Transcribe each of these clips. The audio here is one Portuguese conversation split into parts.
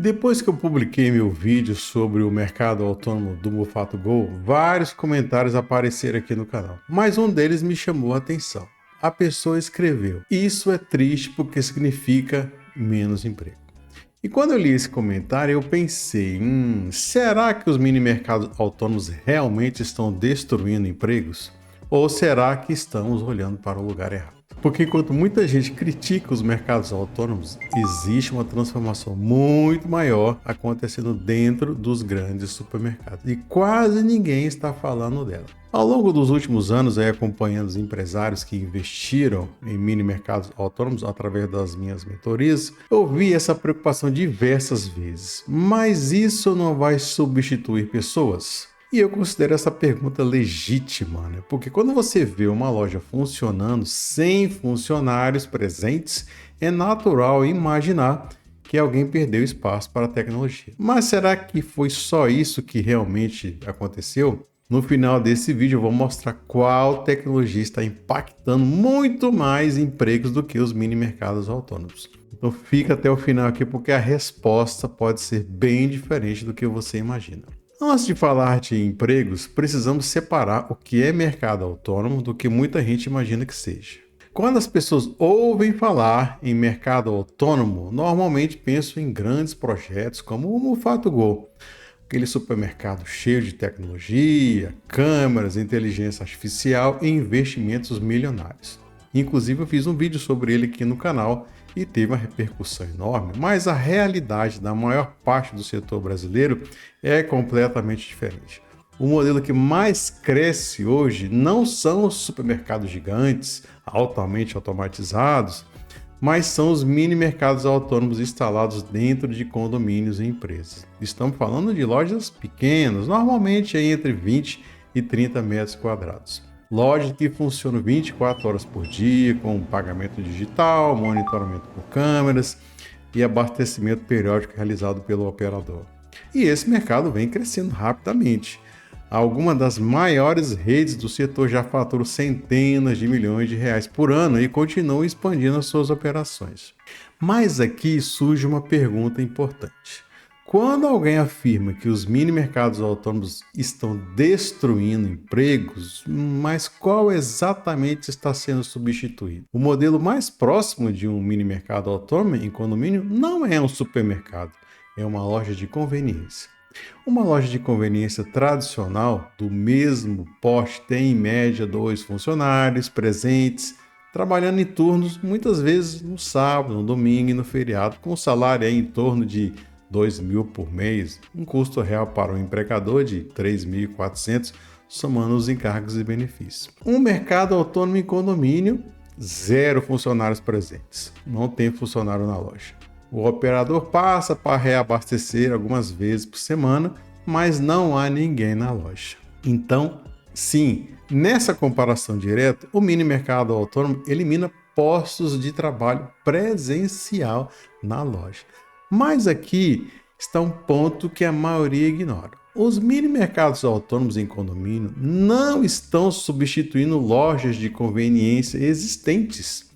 Depois que eu publiquei meu vídeo sobre o mercado autônomo do Mufato Go, vários comentários apareceram aqui no canal, mas um deles me chamou a atenção. A pessoa escreveu: "Isso é triste porque significa menos emprego." E quando eu li esse comentário, eu pensei, será que os mini mercados autônomos realmente estão destruindo empregos? Ou será que estamos olhando para o lugar errado? Porque enquanto muita gente critica os mercados autônomos, existe uma transformação muito maior acontecendo dentro dos grandes supermercados. E quase ninguém está falando dela. Ao longo dos últimos anos, acompanhando os empresários que investiram em mini mercados autônomos através das minhas mentorias, eu vi essa preocupação diversas vezes. Mas isso não vai substituir pessoas? E eu considero essa pergunta legítima, né? Porque quando você vê uma loja funcionando sem funcionários presentes, é natural imaginar que alguém perdeu espaço para a tecnologia. Mas será que foi só isso que realmente aconteceu? No final desse vídeo eu vou mostrar qual tecnologia está impactando muito mais empregos do que os mini mercados autônomos. Então fica até o final aqui porque a resposta pode ser bem diferente do que você imagina. Antes de falar de empregos, precisamos separar o que é mercado autônomo do que muita gente imagina que seja. Quando as pessoas ouvem falar em mercado autônomo, normalmente pensam em grandes projetos como o Mufato Go, aquele supermercado cheio de tecnologia, câmeras, inteligência artificial e investimentos milionários. Inclusive eu fiz um vídeo sobre ele aqui no canal e teve uma repercussão enorme, mas a realidade da maior parte do setor brasileiro é completamente diferente. O modelo que mais cresce hoje não são os supermercados gigantes, altamente automatizados, mas são os mini mercados autônomos instalados dentro de condomínios e empresas. Estamos falando de lojas pequenas, normalmente entre 20 e 30 metros quadrados. Lojas que funcionam 24 horas por dia, com pagamento digital, monitoramento por câmeras e abastecimento periódico realizado pelo operador. E esse mercado vem crescendo rapidamente. Algumas das maiores redes do setor já faturam centenas de milhões de reais por ano e continuam expandindo as suas operações. Mas aqui surge uma pergunta importante. Quando alguém afirma que os mini mercados autônomos estão destruindo empregos, mas qual exatamente está sendo substituído? O modelo mais próximo de um mini mercado autônomo em condomínio não é um supermercado, é uma loja de conveniência. Uma loja de conveniência tradicional do mesmo porte tem em média 2 funcionários presentes, trabalhando em turnos muitas vezes no sábado, no domingo e no feriado, com salário em torno de 2.000 por mês, um custo real para o empregador de 3.400, somando os encargos e benefícios. Um mercado autônomo em condomínio, 0 funcionários presentes, não tem funcionário na loja. O operador passa para reabastecer algumas vezes por semana, mas não há ninguém na loja. Então, sim, nessa comparação direta, o mini mercado autônomo elimina postos de trabalho presencial na loja. Mas aqui está um ponto que a maioria ignora. Os mini mercados autônomos em condomínio não estão substituindo lojas de conveniência existentes.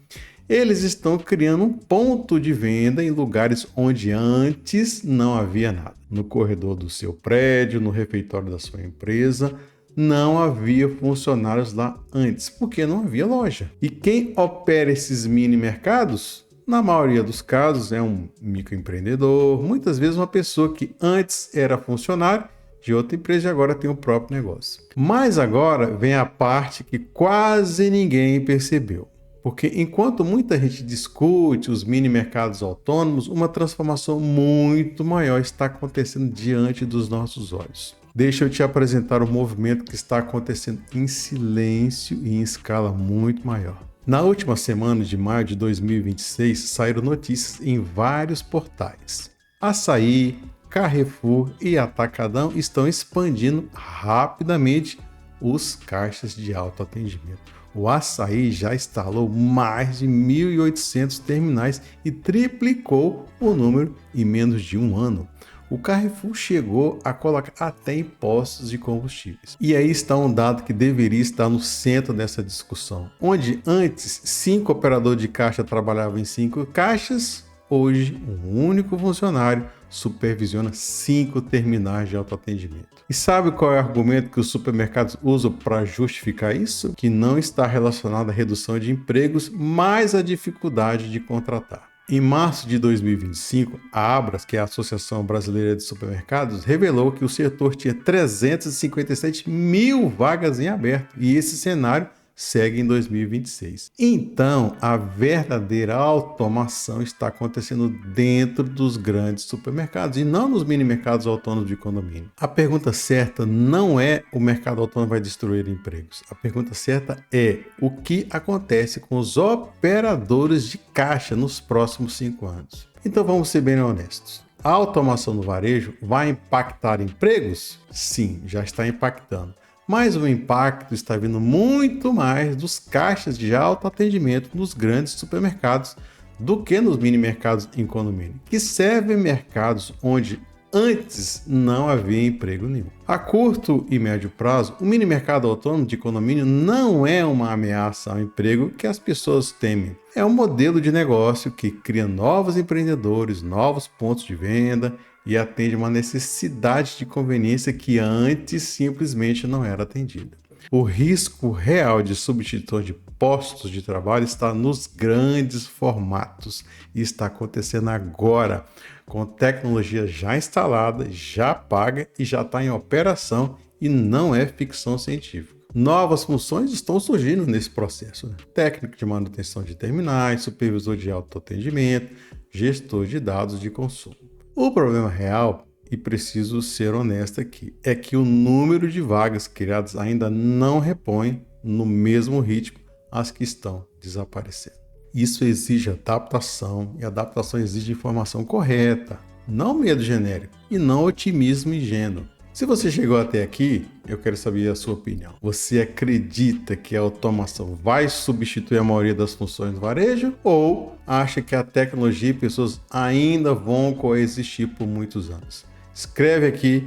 Eles estão criando um ponto de venda em lugares onde antes não havia nada. No corredor do seu prédio, no refeitório da sua empresa, não havia funcionários lá antes, porque não havia loja. E quem opera esses mini mercados? Na maioria dos casos é um microempreendedor, muitas vezes uma pessoa que antes era funcionário de outra empresa e agora tem o próprio negócio. Mas agora vem a parte que quase ninguém percebeu. Porque enquanto muita gente discute os mini mercados autônomos, uma transformação muito maior está acontecendo diante dos nossos olhos. Deixa eu te apresentar um movimento que está acontecendo em silêncio e em escala muito maior. Na última semana de maio de 2026, saíram notícias em vários portais. Açaí, Carrefour e Atacadão estão expandindo rapidamente os caixas de autoatendimento. O Açaí já instalou mais de 1.800 terminais e triplicou o número em menos de um ano. O Carrefour chegou a colocar até em postos de combustíveis. E aí está um dado que deveria estar no centro dessa discussão. Onde antes 5 operadores de caixa trabalhavam em 5 caixas, hoje um único funcionário supervisiona 5 terminais de autoatendimento. E sabe qual é o argumento que os supermercados usam para justificar isso? Que não está relacionado à redução de empregos, mas à dificuldade de contratar. Em março de 2025, a Abras, que é a Associação Brasileira de Supermercados, revelou que o setor tinha 357 mil vagas em aberto, e esse cenário segue em 2026. Então, a verdadeira automação está acontecendo dentro dos grandes supermercados e não nos mini mercados autônomos de condomínio. A pergunta certa não é o mercado autônomo vai destruir empregos. A pergunta certa é o que acontece com os operadores de caixa nos próximos 5 anos. Então, vamos ser bem honestos. A automação no varejo vai impactar empregos? Sim, já está impactando. Mas o impacto está vindo muito mais dos caixas de autoatendimento nos grandes supermercados do que nos mini mercados em condomínio, que servem mercados onde antes não havia emprego nenhum. A curto e médio prazo, o mini mercado autônomo de condomínio não é uma ameaça ao emprego que as pessoas temem. É um modelo de negócio que cria novos empreendedores, novos pontos de venda e atende uma necessidade de conveniência que antes simplesmente não era atendida. O risco real de substituição de postos de trabalho está nos grandes formatos e está acontecendo agora, com tecnologia já instalada, já paga e já está em operação e não é ficção científica. Novas funções estão surgindo nesse processo. Técnico de manutenção de terminais, supervisor de autoatendimento, gestor de dados de consumo. O problema real, e preciso ser honesto aqui, é que o número de vagas criadas ainda não repõe no mesmo ritmo as que estão desaparecendo. Isso exige adaptação, e adaptação exige informação correta, não medo genérico e não otimismo ingênuo. Se você chegou até aqui, eu quero saber a sua opinião. Você acredita que a automação vai substituir a maioria das funções do varejo ou acha que a tecnologia e pessoas ainda vão coexistir por muitos anos? Escreve aqui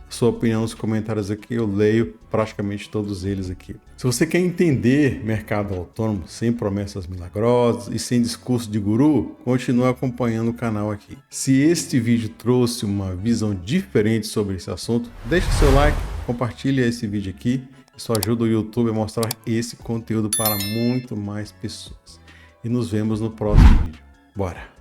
sua opinião nos comentários aqui, eu leio praticamente todos eles aqui. Se você quer entender mercado autônomo sem promessas milagrosas e sem discurso de guru, continue acompanhando o canal aqui. Se este vídeo trouxe uma visão diferente sobre esse assunto, deixe seu like, compartilhe esse vídeo aqui, isso ajuda o YouTube a mostrar esse conteúdo para muito mais pessoas. E nos vemos no próximo vídeo. Bora!